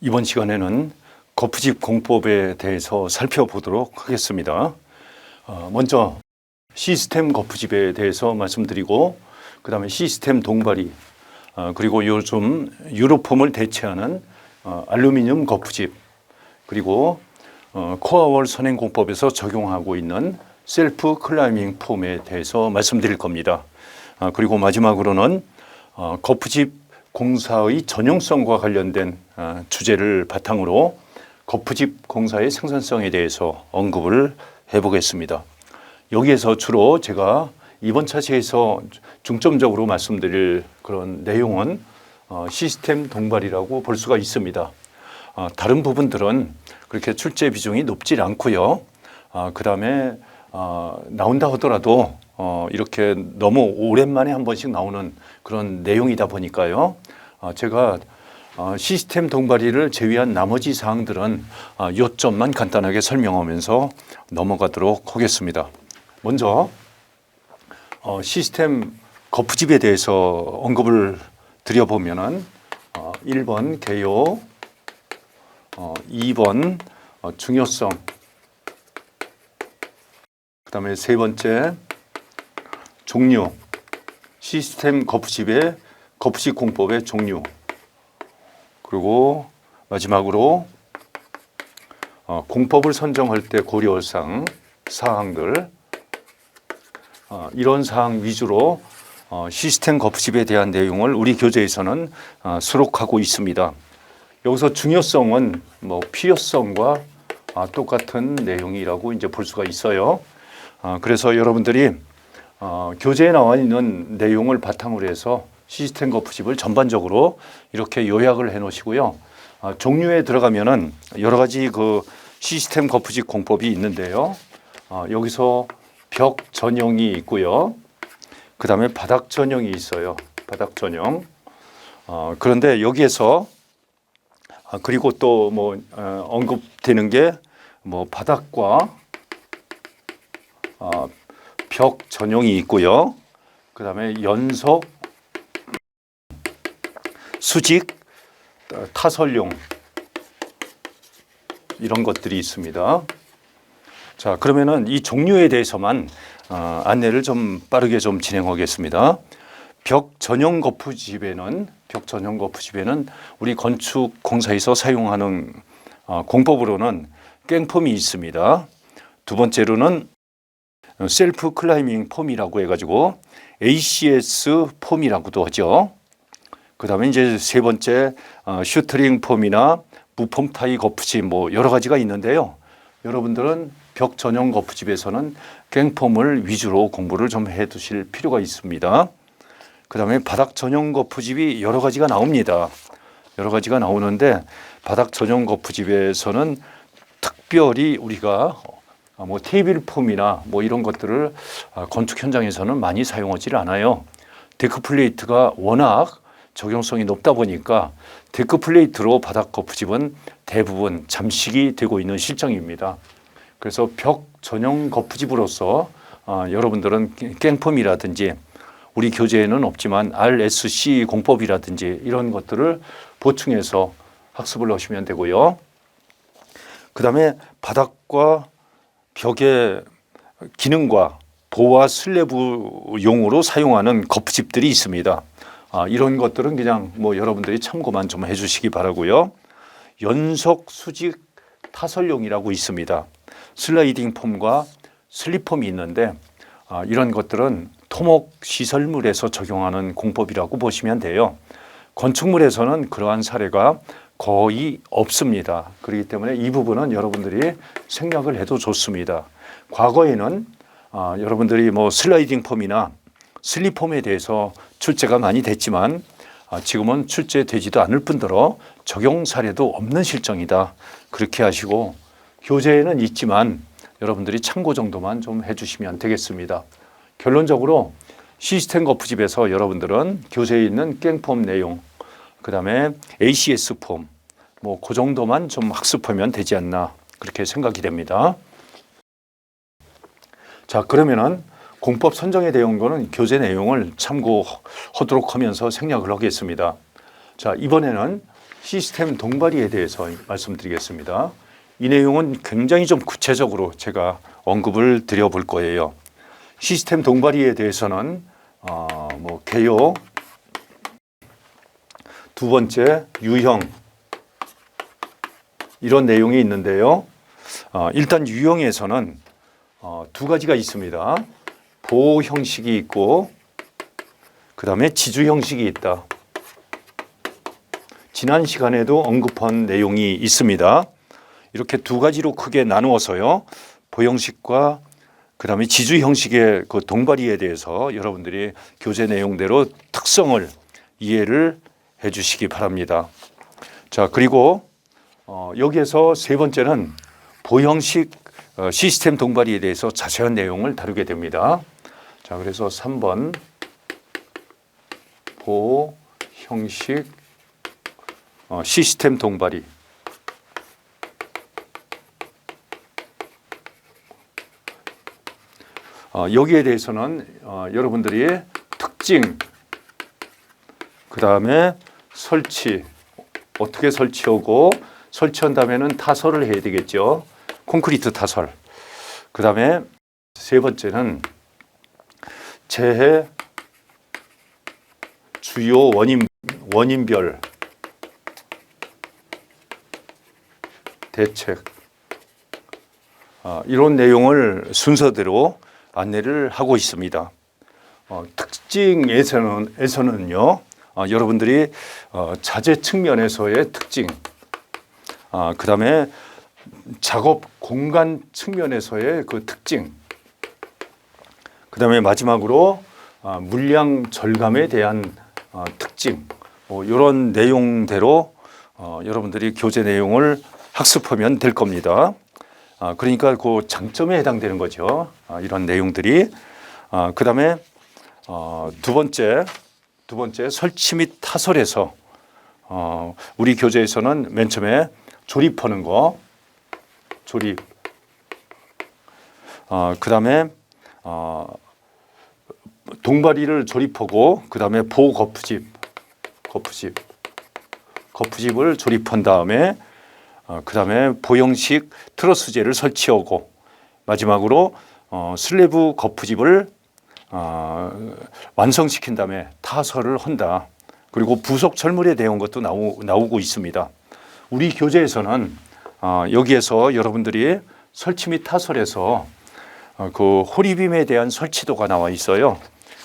이번 시간에는 거푸집 공법에 대해서 살펴보도록 하겠습니다. 먼저 시스템 거푸집에 대해서 말씀드리고, 그 다음에 시스템 동발이, 그리고 요즘 유로폼을 대체하는 알루미늄 거푸집, 그리고 코어월 선행 공법에서 적용하고 있는 셀프 클라이밍 폼에 대해서 말씀드릴 겁니다. 그리고 마지막으로는 거푸집 공사의 전용성과 관련된 주제를 바탕으로 거푸집 공사의 생산성에 대해서 언급을 해보겠습니다. 여기에서 주로 제가 이번 차시에서 중점적으로 말씀드릴 그런 내용은 시스템 동발이라고 볼 수가 있습니다. 다른 부분들은 그렇게 출제 비중이 높지 않고요. 그 다음에 나온다 하더라도 이렇게 너무 오랜만에 한 번씩 나오는 그런 내용이다 보니까요. 제가 시스템 동발이를 제외한 나머지 사항들은 요점만 간단하게 설명하면서 넘어가도록 하겠습니다. 먼저 시스템 거푸집에 대해서 언급을 드려보면은 1번 개요, 2번 중요성, 그 다음에 세 번째 종류, 시스템 거푸집의 거푸집 공법의 종류, 그리고 마지막으로 공법을 선정할 때 고려할 사항들, 이런 사항 위주로 시스템 거푸집에 대한 내용을 우리 교재에서는 수록하고 있습니다. 여기서 중요성은 필요성과 똑같은 내용이라고 이제 볼 수가 있어요. 그래서 여러분들이 교재에 나와 있는 내용을 바탕으로 해서 시스템 거푸집을 전반적으로 이렇게 요약을 해 놓으시고요. 종류에 들어가면은 여러 가지 그 시스템 거푸집 공법이 있는데요. 여기서 벽 전용이 있고요. 그 다음에 바닥 전용이 있어요. 바닥 전용. 그런데 여기에서 그리고 또 언급되는 게 바닥과 벽 전용이 있고요. 그 다음에 연속, 수직, 타설용, 이런 것들이 있습니다. 자, 그러면은 이 종류에 대해서만 안내를 좀 빠르게 좀 진행하겠습니다. 벽 전용 거푸집에는 우리 건축 공사에서 사용하는 공법으로는 깽폼이 있습니다. 두 번째로는 셀프 클라이밍 폼이라고 해가지고 ACS 폼이라고도 하죠. 그 다음에 이제 세 번째 슈트링 폼이나 무폼 타이 거푸집 여러 가지가 있는데요. 여러분들은 벽 전용 거푸집에서는 깽폼을 위주로 공부를 좀 해 두실 필요가 있습니다. 그 다음에 바닥 전용 거푸집이 여러 가지가 나옵니다. 여러 가지가 나오는데 바닥 전용 거푸집에서는 특별히 우리가 테이블 폼이나 이런 것들을 건축 현장에서는 많이 사용하지 않아요. 데크 플레이트가 워낙 적용성이 높다 보니까 데크 플레이트로 바닥 거푸집은 대부분 잠식이 되고 있는 실정입니다. 그래서 벽 전용 거푸집으로서 여러분들은 깽폼이라든지 우리 교재에는 없지만 RSC 공법이라든지 이런 것들을 보충해서 학습을 하시면 되고요. 그 다음에 바닥과 벽의 기능과 도화 슬래브용으로 사용하는 거푸집들이 있습니다. 이런 것들은 그냥 여러분들이 참고만 좀 해주시기 바라고요. 연속 수직 타설용이라고 있습니다. 슬라이딩 폼과 슬립폼이 있는데 이런 것들은 토목 시설물에서 적용하는 공법이라고 보시면 돼요. 건축물에서는 그러한 사례가 거의 없습니다. 그렇기 때문에 이 부분은 여러분들이 생략을 해도 좋습니다. 과거에는 여러분들이 슬라이딩 폼이나 슬립폼에 대해서 출제가 많이 됐지만 지금은 출제되지도 않을 뿐더러 적용 사례도 없는 실정이다. 그렇게 하시고 교재에는 있지만 여러분들이 참고 정도만 좀 해주시면 되겠습니다. 결론적으로 시스템 거푸집에서 여러분들은 교재에 있는 깽폼 내용, 그 다음에 ACS 폼, 그 정도만 좀 학습하면 되지 않나 그렇게 생각이 됩니다. 자, 그러면은 공법 선정에 대한 거는 교재 내용을 참고하도록 하면서 생략을 하겠습니다. 자, 이번에는 시스템 동바리에 대해서 말씀드리겠습니다. 이 내용은 굉장히 좀 구체적으로 제가 언급을 드려볼 거예요. 시스템 동바리에 대해서는 개요, 두 번째 유형, 이런 내용이 있는데요. 일단 유형에서는 두 가지가 있습니다. 보호 형식이 있고 그 다음에 지주 형식이 있다. 지난 시간에도 언급한 내용이 있습니다. 이렇게 두 가지로 크게 나누어서요. 보호 형식과 그 다음에 지주 형식의 그 동바리에 대해서 여러분들이 교재 내용대로 특성을 이해를 해 주시기 바랍니다. 자, 그리고 여기에서 세 번째는 보호 형식 시스템 동바리에 대해서 자세한 내용을 다루게 됩니다. 자, 그래서 3번 보호 형식 시스템 동바리. 여기에 대해서는 여러분들이 특징, 그 다음에 설치, 어떻게 설치하고 설치한 다음에는 타설을 해야 되겠죠. 콘크리트 타설. 그 다음에 세 번째는 재해 주요 원인별 대책. 이런 내용을 순서대로 안내를 하고 있습니다. 특징에서는요, 여러분들이 자재 측면에서의 특징, 그 다음에 작업 공간 측면에서의 그 특징, 그 다음에 마지막으로 물량 절감에 대한 특징, 이런 내용대로 여러분들이 교재 내용을 학습하면 될 겁니다. 그러니까 그 장점에 해당되는 거죠. 이런 내용들이. 그 다음에 두 번째 설치 및 타설에서 우리 교재에서는 맨 처음에 조립하는 거, 조립. 그 다음에 동바리를 조립하고 그 다음에 보호 거푸집을 조립한 다음에 그 다음에 보형식 트러스재를 설치하고 마지막으로 슬래브 거푸집을 완성시킨 다음에 타설을 한다. 그리고 부속 철물에 대한 것도 나오고 있습니다. 우리 교재에서는 여기에서 여러분들이 설치 및 타설에서 그 호리빔에 대한 설치도가 나와 있어요.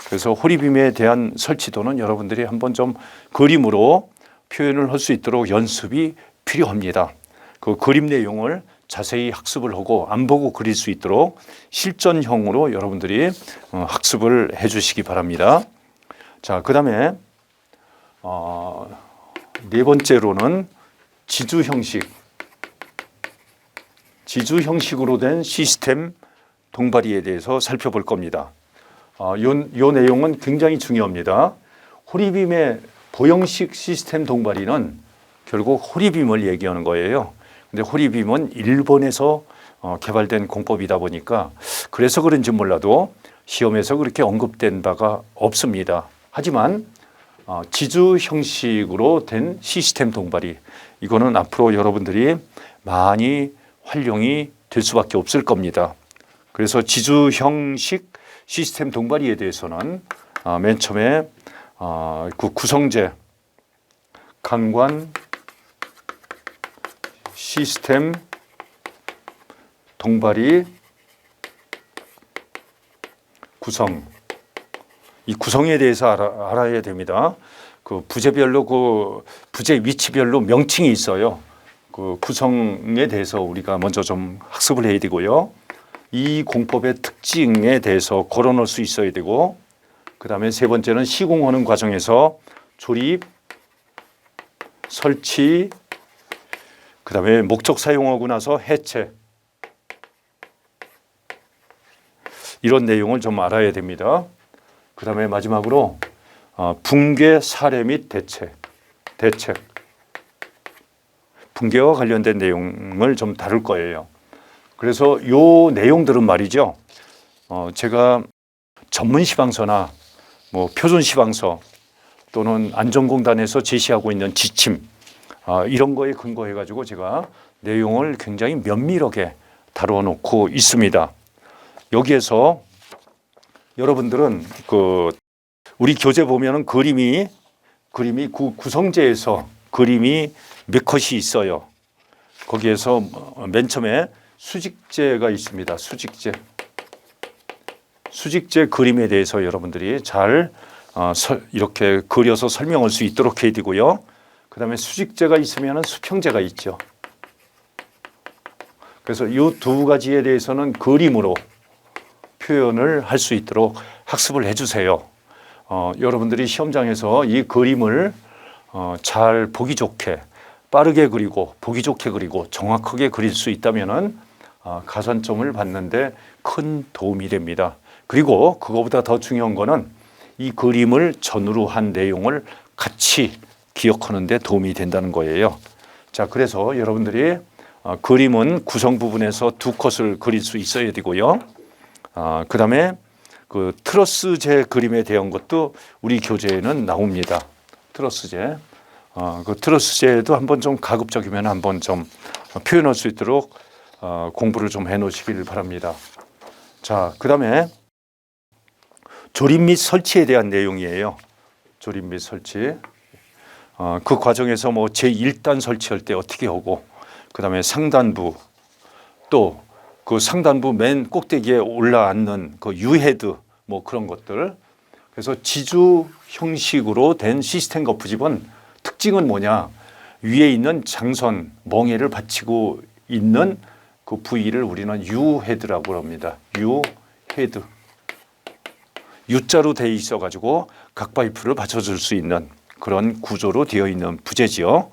그래서 호리빔에 대한 설치도는 여러분들이 한번 좀 그림으로 표현을 할 수 있도록 연습이 필요합니다. 그 그림 내용을 자세히 학습을 하고 안 보고 그릴 수 있도록 실전형으로 여러분들이 학습을 해 주시기 바랍니다. 자, 그 다음에 네 번째로는 지주 형식으로 된 시스템 동바리에 대해서 살펴볼 겁니다. 요 내용은 굉장히 중요합니다. 호리빔의 보형식 시스템 동바리는 결국 호리빔을 얘기하는 거예요. 근데 호리빔은 일본에서 개발된 공법이다 보니까 그래서 그런지 몰라도 시험에서 그렇게 언급된 바가 없습니다. 하지만 지주 형식으로 된 시스템 동바리, 이거는 앞으로 여러분들이 많이 활용이 될 수밖에 없을 겁니다. 그래서 지주 형식 시스템 동바리에 대해서는 맨 처음에 그 구성재, 강관, 시스템 동바리 구성, 이 구성에 대해서 알아야 됩니다. 그 부재별로 그 부재 위치별로 명칭이 있어요. 그 구성에 대해서 우리가 먼저 좀 학습을 해야 되고요. 이 공법의 특징에 대해서 걸어놓을 수 있어야 되고, 그 다음에 세 번째는 시공하는 과정에서 조립, 설치, 그 다음에 목적 사용하고 나서 해체, 이런 내용을 좀 알아야 됩니다. 그 다음에 마지막으로 붕괴 사례 및 대책, 붕괴와 관련된 내용을 좀 다룰 거예요. 그래서 요 내용들은 말이죠, 제가 전문 시방서나 뭐 표준 시방서, 또는 안전공단에서 제시하고 있는 지침 이런 거에 근거해 가지고 제가 내용을 굉장히 면밀하게 다루어 놓고 있습니다. 여기에서 여러분들은 우리 교재 보면은 그림이 구성재에서 그림이 몇 컷이 있어요. 거기에서 맨 처음에 수직재가 있습니다. 수직재 그림에 대해서 여러분들이 잘 이렇게 그려서 설명할 수 있도록 해야 되고요. 그 다음에 수직재가 있으면 수평재가 있죠. 그래서 이 두 가지에 대해서는 그림으로 표현을 할 수 있도록 학습을 해주세요. 여러분들이 시험장에서 이 그림을 잘 보기 좋게 빠르게 그리고 보기 좋게 그리고 정확하게 그릴 수 있다면은 가산점을 받는데 큰 도움이 됩니다. 그리고 그거보다 더 중요한 거는 이 그림을 전후로 한 내용을 같이 기억하는 데 도움이 된다는 거예요. 자, 그래서 여러분들이 그림은 구성 부분에서 두 컷을 그릴 수 있어야 되고요. 그 다음에 그 트러스재 그림에 대한 것도 우리 교재에는 나옵니다. 트러스재. 그 트러스재도 한번 좀 가급적이면 한번 좀 표현할 수 있도록 공부를 좀 해 놓으시길 바랍니다. 자, 그 다음에 조립 및 설치에 대한 내용이에요. 조립 및 설치. 그 과정에서 뭐 제1단 설치할 때 어떻게 하고, 그 다음에 상단부, 또 그 상단부 맨 꼭대기에 올라앉는 그 유헤드 뭐 그런 것들. 그래서 지주 형식으로 된 시스템 거푸집은 특징은 뭐냐? 위에 있는 장선, 멍에를 받치고 있는 그 부위를 우리는 유헤드라고 합니다. 유헤드. U자로 되어 있어 가지고 각 파이프를 받쳐줄 수 있는 그런 구조로 되어 있는 부재지요.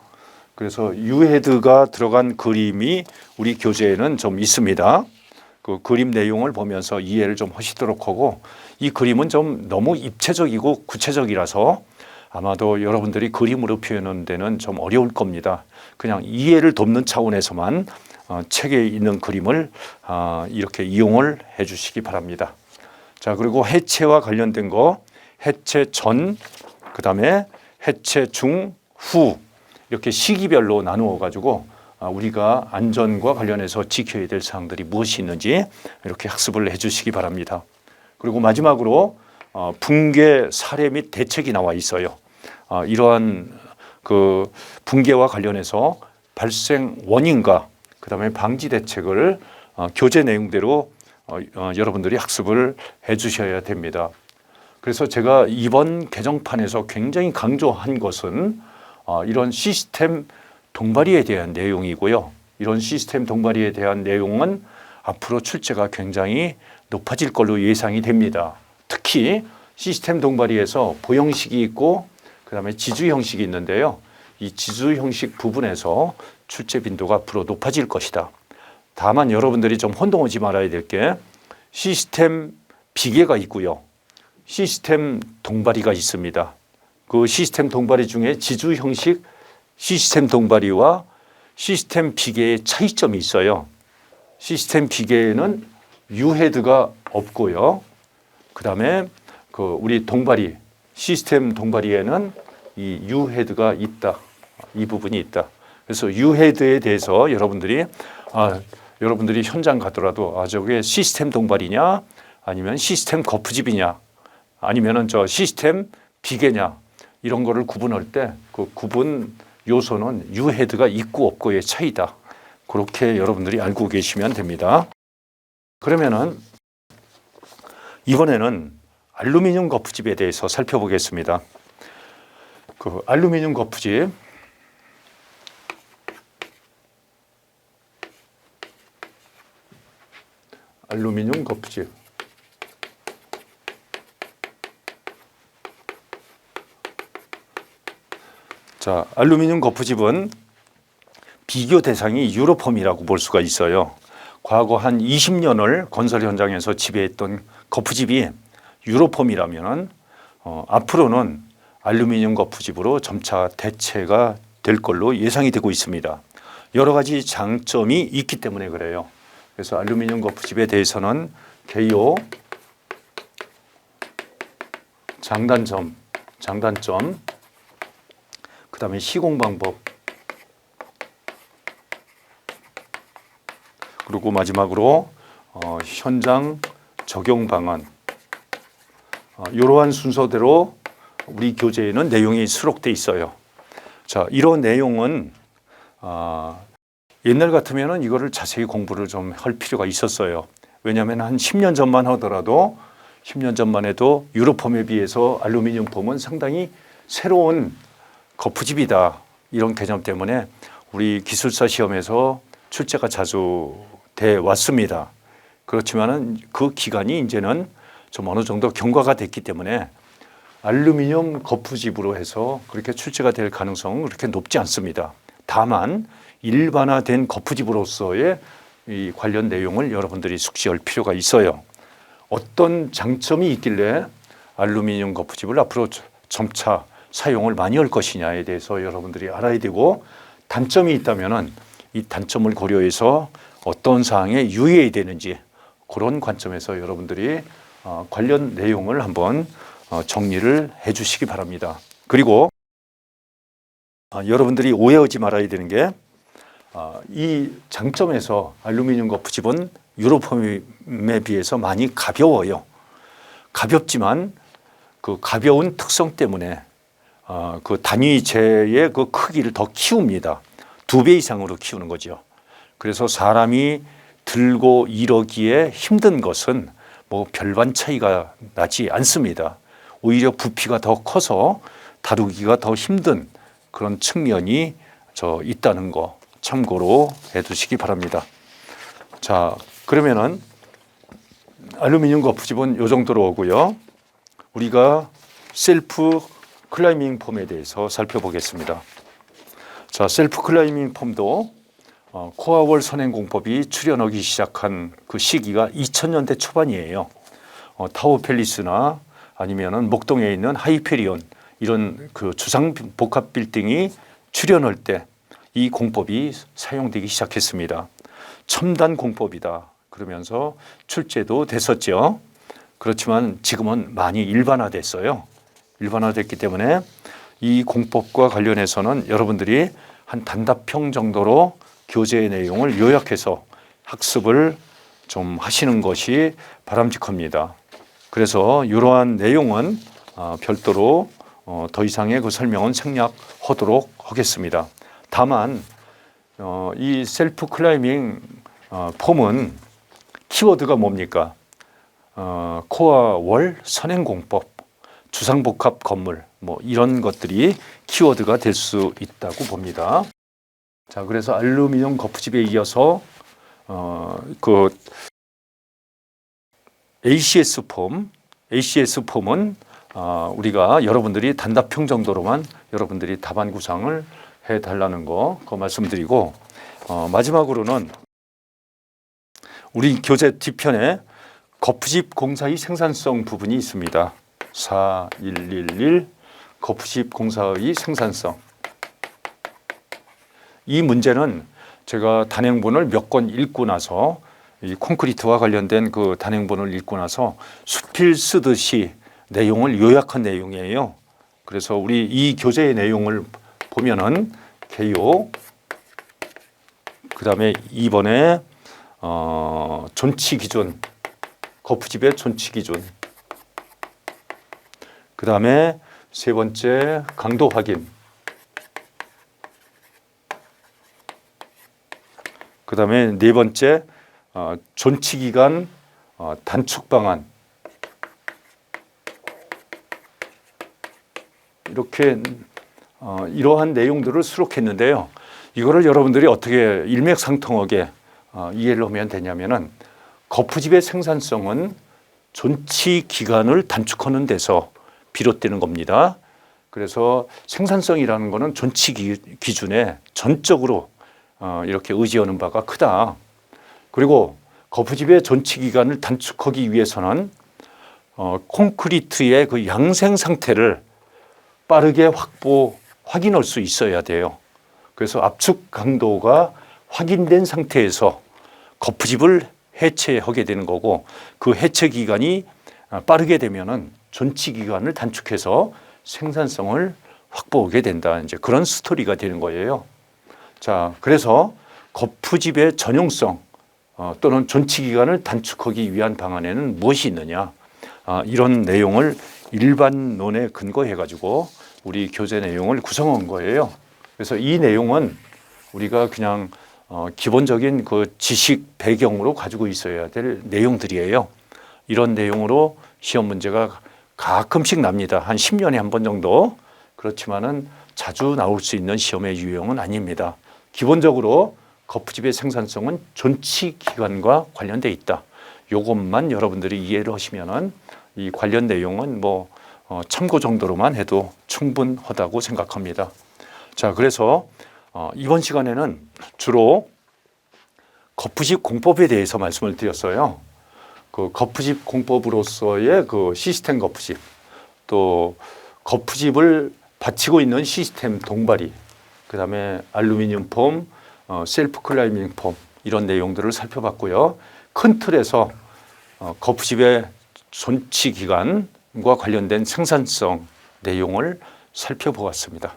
그래서 유헤드가 들어간 그림이 우리 교재에는 좀 있습니다. 그 그림 내용을 보면서 이해를 좀 하시도록 하고, 이 그림은 좀 너무 입체적이고 구체적이라서 아마도 여러분들이 그림으로 표현하는 데는 좀 어려울 겁니다. 그냥 이해를 돕는 차원에서만 책에 있는 그림을 이렇게 이용을 해 주시기 바랍니다. 자, 그리고 해체와 관련된 거, 해체 전, 그 다음에 해체 중, 후 이렇게 시기별로 나누어 가지고 우리가 안전과 관련해서 지켜야 될 사항들이 무엇이 있는지 이렇게 학습을 해 주시기 바랍니다. 그리고 마지막으로 붕괴 사례 및 대책이 나와 있어요. 이러한 그 붕괴와 관련해서 발생 원인과 그 다음에 방지 대책을 교재 내용대로 여러분들이 학습을 해 주셔야 됩니다. 그래서 제가 이번 개정판에서 굉장히 강조한 것은 이런 시스템 동바리에 대한 내용이고요. 이런 시스템 동바리에 대한 내용은 앞으로 출제가 굉장히 높아질 걸로 예상이 됩니다. 특히 시스템 동바리에서 보형식이 있고 그다음에 지주 형식이 있는데요. 이 지주 형식 부분에서 출제 빈도가 앞으로 높아질 것이다. 다만 여러분들이 좀 혼동하지 말아야 될 게 시스템 비계가 있고요. 시스템 동바리가 있습니다. 그 시스템 동바리 중에 지주 형식 시스템 동바리와 시스템 비계의 차이점이 있어요. 시스템 비계에는 유헤드가 없고요. 그 다음에 우리 동바리, 시스템 동바리에는 이 유헤드가 있다. 이 부분이 있다. 그래서 유헤드에 대해서 여러분들이 현장 가더라도 저게 시스템 동바리냐 아니면 시스템 거푸집이냐 아니면은 시스템 비계냐 이런 거를 구분할 때 그 구분 요소는 유헤드가 있고 없고의 차이다. 그렇게 여러분들이 알고 계시면 됩니다. 그러면은 이번에는 알루미늄 거푸집에 대해서 살펴보겠습니다. 그 알루미늄 거푸집. 알루미늄 거푸집. 자, 알루미늄 거푸집은 비교 대상이 유로폼이라고 볼 수가 있어요. 과거 한 20년을 건설 현장에서 지배했던 거푸집이 유로폼이라면 앞으로는 알루미늄 거푸집으로 점차 대체가 될 걸로 예상이 되고 있습니다. 여러 가지 장점이 있기 때문에 그래요. 그래서 알루미늄 거푸집에 대해서는 개요, 장단점, 그 다음에 시공 방법, 그리고 마지막으로 현장 적용 방안, 이러한 순서대로 우리 교재에는 내용이 수록돼 있어요. 자, 이런 내용은 옛날 같으면은 이거를 자세히 공부를 좀 할 필요가 있었어요. 왜냐하면 한 10년 전만 하더라도 10년 전만 해도 유로폼에 비해서 알루미늄 폼은 상당히 새로운 거푸집이다, 이런 개념 때문에 우리 기술사 시험에서 출제가 자주 돼 왔습니다. 그렇지만은 그 기간이 이제는 좀 어느 정도 경과가 됐기 때문에 알루미늄 거푸집으로 해서 그렇게 출제가 될 가능성은 그렇게 높지 않습니다. 다만 일반화된 거푸집으로서의 이 관련 내용을 여러분들이 숙지할 필요가 있어요. 어떤 장점이 있길래 알루미늄 거푸집을 앞으로 점차 사용을 많이 할 것이냐에 대해서 여러분들이 알아야 되고, 단점이 있다면은 이 단점을 고려해서 어떤 사항에 유의해야 되는지, 그런 관점에서 여러분들이 관련 내용을 한번 정리를 해 주시기 바랍니다. 그리고 여러분들이 오해하지 말아야 되는 게, 이 장점에서 알루미늄 거푸집은 유로폼에 비해서 많이 가벼워요. 가볍지만 그 가벼운 특성 때문에 그 단위재의 그 크기를 더 키웁니다. 2배 이상으로 키우는 거죠. 그래서 사람이 들고 이러기에 힘든 것은 뭐 별반 차이가 나지 않습니다. 오히려 부피가 더 커서 다루기가 더 힘든 그런 측면이 있다는 거 참고로 해두시기 바랍니다. 자, 그러면은 알루미늄 거푸집은 이 정도로 오고요. 우리가 셀프 클라이밍 폼에 대해서 살펴보겠습니다. 자, 셀프 클라이밍 폼도 코아월 선행공법이 출현하기 시작한 그 시기가 2000년대 초반이에요. 타워 팰리스나 아니면은 목동에 있는 하이페리온, 이런 그 주상 복합 빌딩이 출현할 때 이 공법이 사용되기 시작했습니다. 첨단 공법이다 그러면서 출제도 됐었죠. 그렇지만 지금은 많이 일반화됐어요. 일반화됐기 때문에 이 공법과 관련해서는 여러분들이 한 단답형 정도로 교재의 내용을 요약해서 학습을 좀 하시는 것이 바람직합니다. 그래서 이러한 내용은 별도로 더 이상의 그 설명은 생략하도록 하겠습니다. 다만 이 셀프 클라이밍 폼은 키워드가 뭡니까? 코아월 선행공법, 주상복합 건물, 뭐 이런 것들이 키워드가 될 수 있다고 봅니다. 자, 그래서 알루미늄 거푸집에 이어서 그 ACS 폼은 우리가 여러분들이 단답형 정도로만 여러분들이 답안 구상을 해달라는 거 그거 말씀드리고, 마지막으로는 우리 교재 뒤편에 거푸집 공사의 생산성 부분이 있습니다. 4111 거푸집 공사의 생산성. 이 문제는 제가 단행본을 몇 권 읽고 나서 이 콘크리트와 관련된 그 단행본을 읽고 나서 수필 쓰듯이 내용을 요약한 내용이에요. 그래서 우리 이 교재의 내용을 보면은 개요, 그 다음에 2번에 존치 기준, 거푸집의 존치 기준, 그 다음에 3번째 강도 확인, 그 다음에 4번째 존치 기간 단축 방안, 이렇게 이러한 내용들을 수록했는데요. 이거를 여러분들이 어떻게 일맥상통하게 이해를 하면 되냐면은, 거푸집의 생산성은 존치 기간을 단축하는 데서 비롯되는 겁니다. 그래서 생산성이라는 것은 존치 기준에 전적으로 이렇게 의지하는 바가 크다. 그리고 거푸집의 존치 기간을 단축하기 위해서는 콘크리트의 그 양생 상태를 빠르게 확인할 수 있어야 돼요. 그래서 압축 강도가 확인된 상태에서 거푸집을 해체하게 되는 거고, 그 해체 기간이 빠르게 되면은 존치 기간을 단축해서 생산성을 확보하게 된다. 이제 그런 스토리가 되는 거예요. 자, 그래서 거푸집의 전용성 또는 존치 기간을 단축하기 위한 방안에는 무엇이 있느냐? 이런 내용을 일반론에 근거해 가지고 우리 교재 내용을 구성한 거예요. 그래서 이 내용은 우리가 그냥 기본적인 그 지식 배경으로 가지고 있어야 될 내용들이에요. 이런 내용으로 시험 문제가 가끔씩 납니다. 한 10년에 한 번 정도. 그렇지만은 자주 나올 수 있는 시험의 유형은 아닙니다. 기본적으로 거푸집의 생산성은 존치 기간과 관련돼 있다. 요것만 여러분들이 이해를 하시면은 이 관련 내용은 뭐 참고 정도로만 해도 충분하다고 생각합니다. 자, 그래서 이번 시간에는 주로 거푸집 공법에 대해서 말씀을 드렸어요. 그 거푸집 공법으로서의 그 시스템 거푸집, 또 거푸집을 받치고 있는 시스템 동바리, 그다음에 알루미늄 폼, 셀프 클라이밍 폼 이런 내용들을 살펴봤고요. 큰 틀에서 거푸집의 존치 기간과 관련된 생산성 내용을 살펴보았습니다.